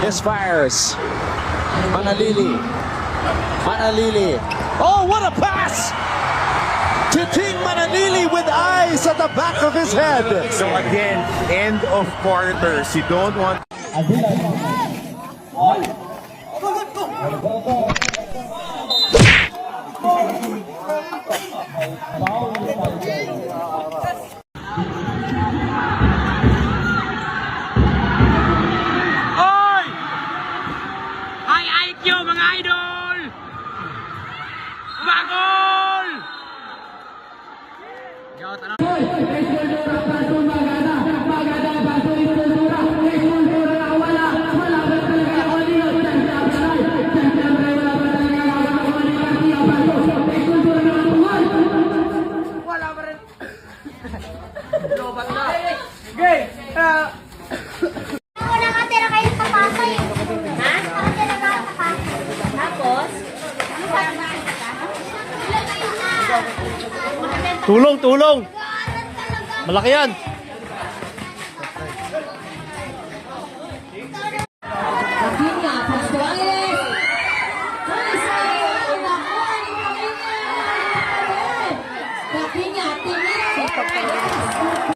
Misfires. Manalili. Manalili. Oh, what a pass! To King Manalili with eyes at the back of his head. So again, end of quarters. You don't want... Oy! High IQ mga idol! Bagol! Yo, tanong. Wala pa rin. Lobat na. Okay. Ako nakatira kayo sa Pasay. Ha? Nakatira ka sa Pasay. Tapos? Ano pa naman? Tulong, tulong! Malaki yan! Rafinha, Pascuales! Rafinha, tingin!